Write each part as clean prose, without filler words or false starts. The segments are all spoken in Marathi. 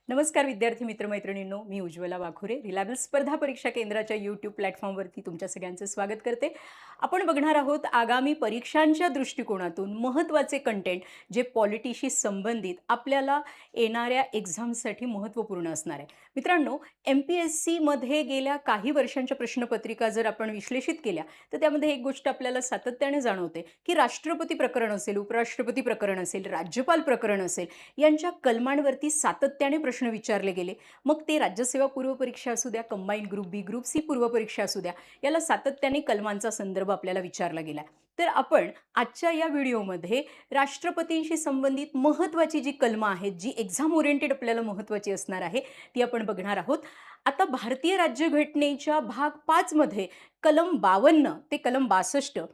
नमस्कार विद्यार्थी मित्रमैत्रिणींनो, मी उज्ज्वला वाघोरे रिलायबल स्पर्धा परीक्षा केंद्राच्या यूट्यूब प्लॅटफॉर्मवरती तुमच्या सगळ्यांचं स्वागत करते. आपण बघणार आहोत आगामी परीक्षांच्या दृष्टिकोनातून महत्त्वाचे कंटेंट जे पॉलिटीशी संबंधित आपल्याला येणाऱ्या एक्झामसाठी महत्त्वपूर्ण असणार आहे. मित्रांनो, MPSCमध्ये गेल्या काही वर्षांच्या प्रश्नपत्रिका जर आपण विश्लेषित केल्या तर त्यामध्ये एक गोष्ट आपल्याला सातत्याने जाणवते की राष्ट्रपती प्रकरण असेल, उपराष्ट्रपती प्रकरण असेल, राज्यपाल प्रकरण असेल, यांच्या कलमांवरती सातत्याने प्रश्न विचारले गेले. मग ते राज्यसेवा पूर्वपरीक्षा असू द्या, कंबाईंड ग्रुप बी, ग्रुप सी पूर्वपरीक्षा असू द्या, याला सातत्याने कलमांचा संदर्भ आपल्याला विचारला गेला. तर आपण आजच्या या व्हिडिओमध्ये राष्ट्रपतींशी संबंधित महत्त्वाची जी कलमं आहेत, जी एक्झाम ओरिएंटेड आपल्याला महत्त्वाची असणार आहे, ती आपण बघणार आहोत. आता भारतीय राज्यघटनेच्या भाग 5 मध्ये कलम 52 ते कलम 62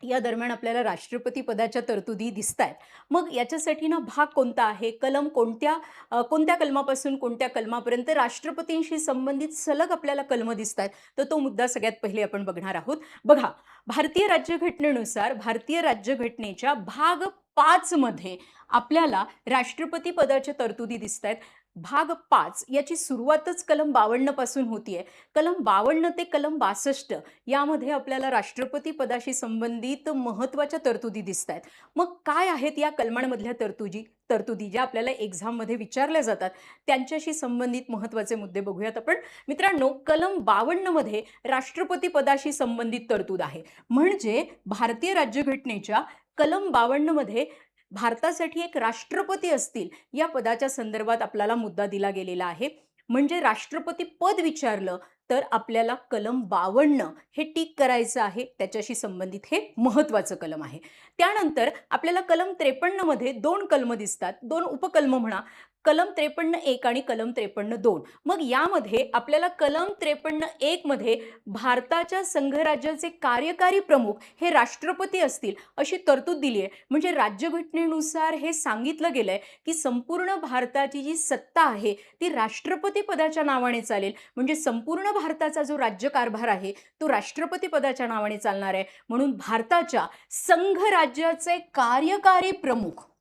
या दरम्यान आपल्याला राष्ट्रपती पदाच्या तरतुदी दिसतायत. मग याच्यासाठी ना भाग कोणता आहे, कलम कोणत्या कलमापासून कोणत्या कलमापर्यंत राष्ट्रपतींशी संबंधित सलग आपल्याला कलमं दिसतायत, तर तो मुद्दा सगळ्यात पहिले आपण बघणार आहोत. बघा, भारतीय राज्यघटनेनुसार भारतीय राज्यघटनेच्या भाग 5 मध्ये आपल्याला राष्ट्रपती पदाच्या तरतुदी दिसतायत. भाग 5 याची सुरुवातच कलम 52 पासून होतीये. कलम 52 ते कलम 62 यामध्ये आपल्याला राष्ट्रपती पदाशी संबंधित महत्त्वाच्या तरतुदी दिसतायत. मग काय आहेत या कलमांमधल्या तरतुदी ज्या आपल्याला एक्झाममध्ये विचारल्या जातात, त्यांच्याशी संबंधित महत्त्वाचे मुद्दे बघूयात आपण. मित्रांनो, कलम 52 मध्ये राष्ट्रपती पदाशी संबंधित तरतूद आहे. म्हणजे भारतीय राज्यघटनेच्या कलम 52 मध्ये भारतासाठी एक राष्ट्रपती असतील या पदाच्या संदर्भात आपल्याला मुद्दा दिला गेलेला आहे. म्हणजे राष्ट्रपती पद विचारलं तर आपल्याला कलम 52 हे टिक करायचं आहे. त्याच्याशी संबंधित हे महत्त्वाचं कलम आहे. त्यानंतर आपल्याला कलम 53 मध्ये 2 कलम दिसतात, 2 उपकलम म्हणा. कलम 53(1) आणि कलम 53(2). मग यामध्ये आपल्याला कलम 53(1) मध्ये भारताच्या संघराज्याचे कार्यकारी प्रमुख हे राष्ट्रपती असतील अशी तरतूद दिली आहे. म्हणजे राज्यघटनेनुसार हे सांगितलं गेलंय की संपूर्ण भारताची जी सत्ता आहे ती राष्ट्रपती पदाच्या नावाने चालेल. म्हणजे संपूर्ण भारताचा जो राज्यकारभार आहे तो राष्ट्रपती पदाच्या नावाने चालणार आहे. म्हणून भारताच्या संघराज्याचे कार्यकारी प्रमुख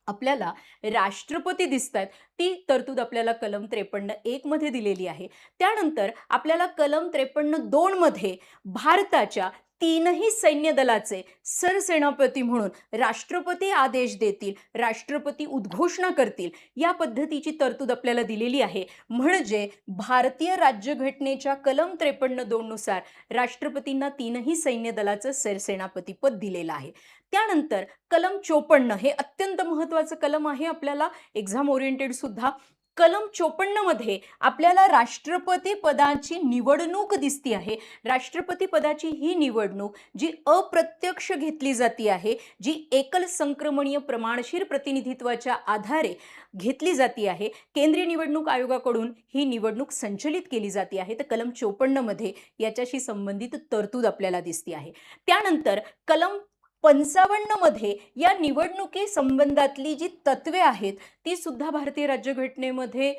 आपल्याला राष्ट्रपती दिसतायत. ती तरतूद आपल्याला कलम 53(1) मध्ये दिलेली आहे. त्यानंतर आपल्याला कलम 53(2) मध्ये भारताच्या तीनही सैन्य दलाचे सरसेनापती म्हणून राष्ट्रपती आदेश देतील, राष्ट्रपती उद्घोषणा करतील, या पद्धतीची तरतूद आपल्याला दिलेली आहे. म्हणजे भारतीय राज्यघटनेच्या कलम 53(2) नुसार राष्ट्रपतींना तीनही सैन्य दलाचं सरसेनापती पद दिलेलं आहे. त्यानंतर कलम 54 हे अत्यंत महत्त्वाचं कलम आहे आपल्याला एक्झाम ओरिएंटेड सुद्धा. कलम 54 मध्ये आपल्याला राष्ट्रपती पदाची निवडणूक दिसती आहे. राष्ट्रपती पदाची ही निवडणूक जी अप्रत्यक्ष घेतली जाती आहे, जी एकल संक्रमणीय प्रमाणशीर प्रतिनिधित्वाच्या आधारे घेतली जाती आहे. केंद्रीय निवडणूक आयोगाकडून ही निवडणूक संचलित केली जाते आहे. तर कलम 54 मध्ये याच्याशी संबंधित तरतूद आपल्याला दिसती आहे. त्यानंतर कलम 55 मध्ये या निवडणुकी संबंधातली जी तत्वे आहेत ती सुद्धा भारतीय राज्यघटनेमध्ये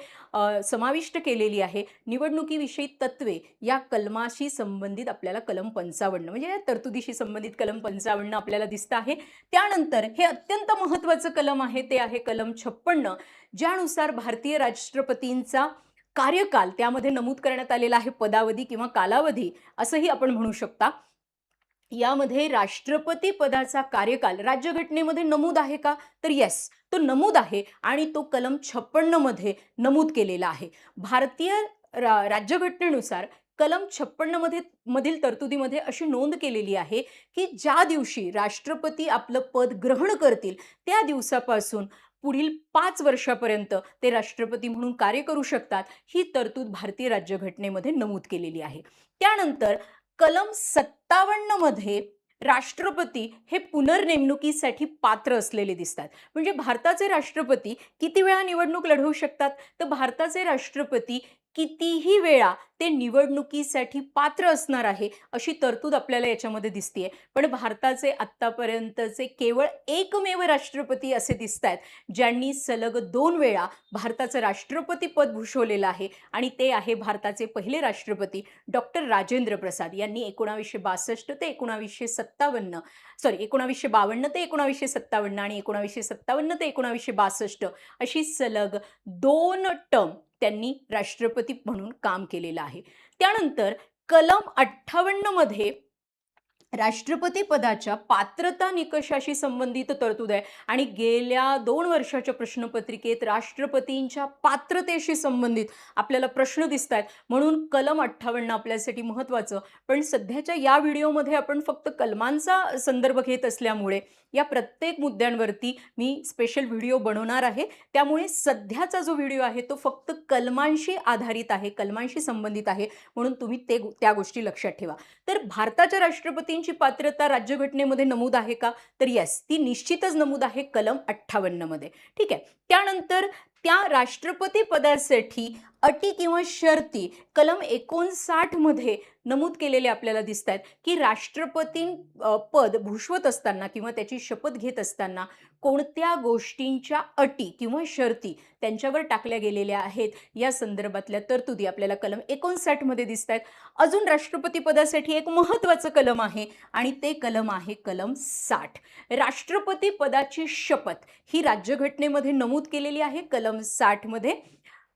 समाविष्ट केलेली आहे. निवडणुकीविषयी तत्वे या कलमाशी संबंधित आपल्याला कलम 55 म्हणजे या तरतुदीशी संबंधित कलम 55 आपल्याला दिसतं आहे. त्यानंतर हे अत्यंत महत्त्वाचं कलम आहे, ते आहे कलम 56, ज्यानुसार भारतीय राष्ट्रपतींचा कार्यकाल त्यामध्ये नमूद करण्यात आलेला आहे. पदावधी किंवा कालावधी असंही आपण म्हणू शकता. यामध्ये राष्ट्रपती पदाचा कार्यकाल राज्यघटनेमध्ये नमूद आहे का? तर येस, तो नमूद आहे आणि तो कलम 56 मध्ये नमूद केलेला आहे. भारतीय राज्यघटनेनुसार कलम 56 मधील तरतुदीमध्ये अशी नोंद केलेली आहे की ज्या दिवशी राष्ट्रपती आपलं पद ग्रहण करतील त्या दिवसापासून पुढील 5 वर्षापर्यंत ते राष्ट्रपती म्हणून कार्य करू शकतात. ही तरतूद भारतीय राज्यघटनेमध्ये नमूद केलेली आहे. त्यानंतर कलम 57 मध्ये राष्ट्रपती हे पुनर्नेमणुकीसाठी पात्र असलेले दिसतात. म्हणजे भारताचे राष्ट्रपती किती वेळा निवडणूक लढवू शकतात? तर भारताचे राष्ट्रपती कितीही वेळा ते निवडणुकीसाठी पात्र असणार आहे अशी तरतूद आपल्याला याच्यामध्ये दिसतीये. पण भारताचे आत्तापर्यंतचे केवळ एकमेव राष्ट्रपती असे दिसत आहेत ज्यांनी सलग 2 वेळा भारताचं राष्ट्रपती पद भूषवलेलं आहे आणि ते आहे भारताचे पहिले राष्ट्रपती डॉक्टर राजेंद्र प्रसाद यांनी 1962 ते 1957 सॉरी 1952 ते 1957 आणि 1957 ते 1962 अशी सलग 2 टर्म त्यांनी राष्ट्रपती म्हणून काम केलेलं आहे. त्यानंतर कलम 58 मध्ये राष्ट्रपती पदाच्या पात्रता निकषाशी संबंधित तरतूद आहे आणि गेल्या 2 वर्षाच्या प्रश्नपत्रिकेत राष्ट्रपतींच्या पात्रतेशी संबंधित आपल्याला प्रश्न दिसत आहेत. म्हणून कलम 58 आपल्यासाठी महत्त्वाचं. पण सध्याच्या या व्हिडिओमध्ये आपण फक्त कलमांचा संदर्भ घेत असल्यामुळे या प्रत्येक मुद्द्यांवरती मी स्पेशल व्हिडिओ बनवणार आहे. त्यामुळे सध्याचा जो व्हिडिओ आहे तो फक्त कलमांशी आधारित आहे, कलमांशी संबंधित आहे. म्हणून तुम्ही त्या गोष्टी लक्षात ठेवा. तर भारताच्या राष्ट्रपतींची पात्रता राज्यघटनेमध्ये नमूद आहे का? तर येस, ती निश्चितच नमूद आहे कलम 58 मध्ये. ठीक आहे. त्यानंतर त्या राष्ट्रपती पदासाठी अटी किंवा शर्ती कलम 59 मध्ये नमूद केलेले आपल्याला दिसत आहेत की राष्ट्रपती पद भूषवत असताना किंवा त्याची शपथ घेत असताना कोणत्या गोष्टींच्या अटी किंवा शर्ती त्यांच्यावर टाकल्या गेलेल्या आहेत या संदर्भातल्या तरतुदी आपल्याला कलम 59 मध्ये दिसत आहेत. अजून राष्ट्रपती पदासाठी एक महत्त्वाचं कलम आहे आणि ते कलम आहे कलम 60. राष्ट्रपती पदाची शपथ ही राज्यघटनेमध्ये नमूद केलेली आहे कलम 60 मध्ये.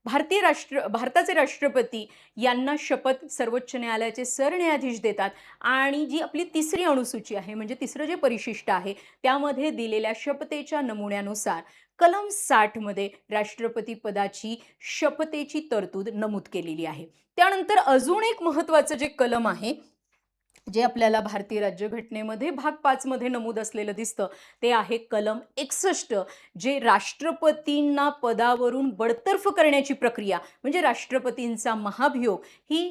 भारताचे राष्ट्रपती यांना शपथ सर्वोच्च न्यायालयाचे सरन्यायाधीश देतात आणि जी आपली तिसरी अनुसूची आहे म्हणजे तिसरं जे परिशिष्ट आहे त्यामध्ये दिलेल्या शपथेच्या नमुन्यानुसार कलम 60 मध्ये राष्ट्रपती पदाची शपथेची तरतूद नमूद केलेली आहे. त्यानंतर अजून एक महत्त्वाचं जे कलम आहे जे आपल्याला भारतीय राज्यघटनेमध्ये भाग 5 मध्ये नमूद असलेलं दिसतं ते आहे कलम 61 जे राष्ट्रपतींना पदावरून बडतर्फ करण्याची प्रक्रिया म्हणजे राष्ट्रपतींचा महाभियोग ही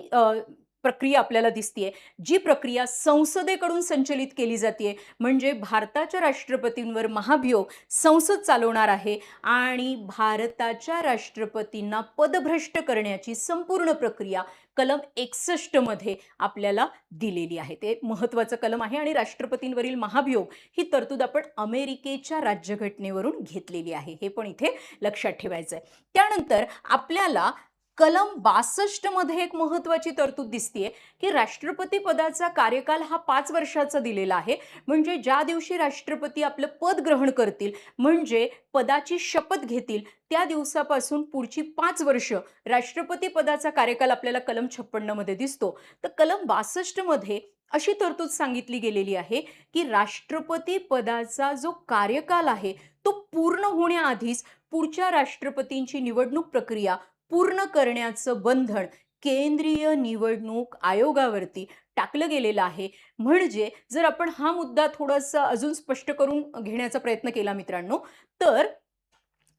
प्रक्रिया आपल्याला दिसतीये. जी प्रक्रिया संसदेकडून संचलित केली जाते म्हणजे भारताच्या राष्ट्रपतींवर महाभियोग संसद चालवणार आहे आणि भारताच्या राष्ट्रपतींना पदभ्रष्ट करण्याची संपूर्ण प्रक्रिया कलम 61 मध्ये आपल्याला दिलेली आहे. ते महत्त्वाचं कलम आहे आणि राष्ट्रपतींवरील महाभियोग ही तरतूद आपण अमेरिकेच्या राज्यघटनेवरून घेतलेली आहे. हे पण इथे लक्षात ठेवायचं आहे. त्यानंतर आपल्याला कलम 62 मध्ये एक महत्त्वाची तरतूद दिसतीये की राष्ट्रपती पदाचा कार्यकाल हा 5 वर्षाचा दिलेला आहे. म्हणजे ज्या दिवशी राष्ट्रपती आपलं पद ग्रहण करतील म्हणजे पदाची शपथ घेतील त्या दिवसापासून पुढची 5 वर्ष राष्ट्रपती पदाचा कार्यकाल आपल्याला कलम 56 मध्ये दिसतो. तर कलम 62 मध्ये अशी तरतूद सांगितली गेलेली आहे की राष्ट्रपती पदाचा जो कार्यकाल आहे तो पूर्ण होण्याआधीच पुढच्या राष्ट्रपतींची निवडणूक प्रक्रिया पूर्ण करण्याचं बंधन केंद्रीय निवडणूक आयोगावरती टाकलं गेलेलं आहे. म्हणजे जर आपण हा मुद्दा थोडासा अजून स्पष्ट करून घेण्याचा प्रयत्न केला मित्रांनो तर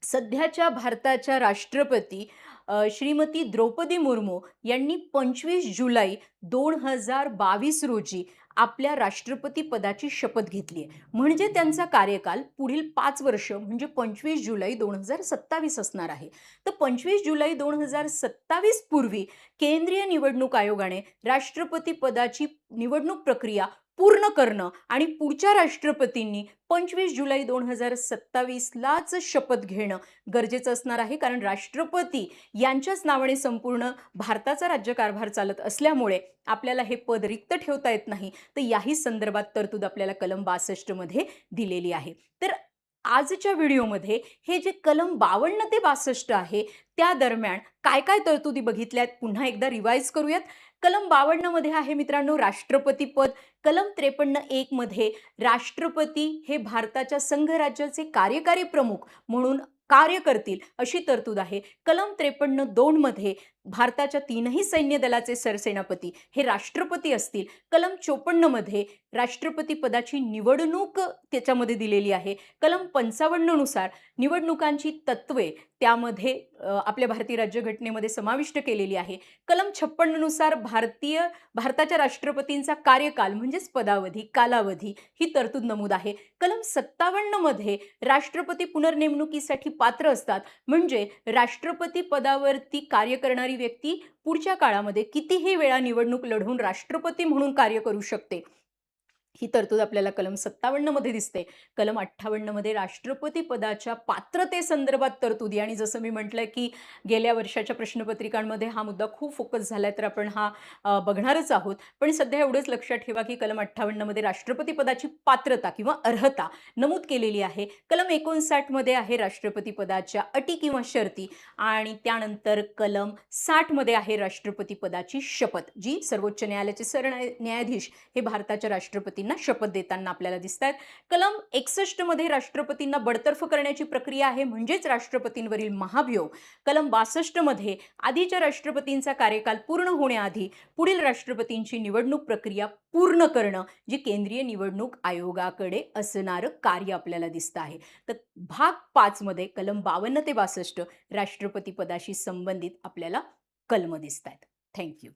सध्याच्या भारताच्या राष्ट्रपती श्रीमती द्रौपदी मुर्मू यांनी 25 जुलै 2022 रोजी आपल्या राष्ट्रपती पदाची शपथ घेतली आहे. म्हणजे त्यांचा कार्यकाल पुढील 5 वर्ष म्हणजे 25 जुलै 2027 असणार आहे. तर 25 जुलै 2027 पूर्वी केंद्रीय निवडणूक आयोगाने राष्ट्रपती पदाची निवडणूक प्रक्रिया पूर्ण करणं आणि पुढच्या राष्ट्रपतींनी 25 जुलै 2027 लाच शपथ घेणं गरजेचं असणार आहे. कारण राष्ट्रपती यांच्याच नावाने संपूर्ण भारताचा राज्यकारभार चालत असल्यामुळे आपल्याला हे पद रिक्त ठेवता येत नाही. तर याही संदर्भात तरतूद आपल्याला कलम 62 मध्ये दिलेली आहे. तर आजच्या व्हिडिओमध्ये हे जे कलम 52 ते 62 आहे त्या दरम्यान काय काय तरतुदी बघितल्यात पुन्हा एकदा रिवाइज करूयात. कलम 52 मध्ये आहे मित्रांनो राष्ट्रपती पद. कलम 53(1) मध्ये राष्ट्रपती हे भारताच्या संघराज्याचे कार्यकारी प्रमुख म्हणून कार्य करतील अशी तरतूद आहे. कलम 53(2) मध्ये भारताच्या 3ही सैन्य दलाचे सरसेनापती हे राष्ट्रपती असतील. कलम 54 मध्ये राष्ट्रपती पदाची निवडणूक त्याच्यामध्ये दिलेली आहे. कलम 55 नुसार निवडणुकांची तत्त्वे त्यामध्ये आपल्या भारतीय राज्यघटनेमध्ये समाविष्ट केलेली आहे. कलम 56 नुसार भारताच्या राष्ट्रपतींचा कार्यकाल म्हणजेच पदावधी, कालावधी ही तरतूद नमूद आहे. कलम 57 मध्ये राष्ट्रपती पुनर्नेमणुकीसाठी पात्र असतात. म्हणजे राष्ट्रपती पदावरती कार्य करणारी व्यक्ती पुढच्या काळामध्ये कितीही वेळा निवडणूक लढवून राष्ट्रपती म्हणून कार्य करू शकते. ही तरतूद आपल्याला कलम 57 मध्ये दिसते. कलम 58 मध्ये राष्ट्रपती पदाच्या पात्रतेसंदर्भात तरतुदी आणि जसं मी म्हटलं, की गेल्या वर्षाच्या प्रश्नपत्रिकांमध्ये हा मुद्दा खूप फोकस झालाय, तर आपण हा बघणारच आहोत. पण सध्या एवढंच लक्षात ठेवा, की कलम 58 मध्ये राष्ट्रपती पदाची पात्रता किंवा अर्हता नमूद केलेली आहे. कलम 59 मध्ये आहे राष्ट्रपती पदाच्या अटी किंवा शर्ती आणि त्यानंतर कलम 60 मध्ये आहे राष्ट्रपती पदाची शपथ, जी सर्वोच्च न्यायालयाचे सरन्यायाधीश हे भारताच्या राष्ट्रपतींना शपथ देताना आपल्याला दिसतात. कलम 61 मध्ये राष्ट्रपतींना बडतर्फ करण्याची प्रक्रिया आहे म्हणजेच राष्ट्रपतींवरील महाभियोग. कलम 62 मध्ये आधीच्या राष्ट्रपतींचा कार्यकाल पूर्ण होण्याआधी पुढील राष्ट्रपतींची निवडणूक प्रक्रिया पूर्ण करणं, जी केंद्रीय निवडणूक आयोगाकडे असणारं कार्य आपल्याला दिसतं आहे. तर भाग 5 मध्ये कलम 52 ते 62 राष्ट्रपती पदाशी संबंधित आपल्याला कलम दिसतात. Thank you.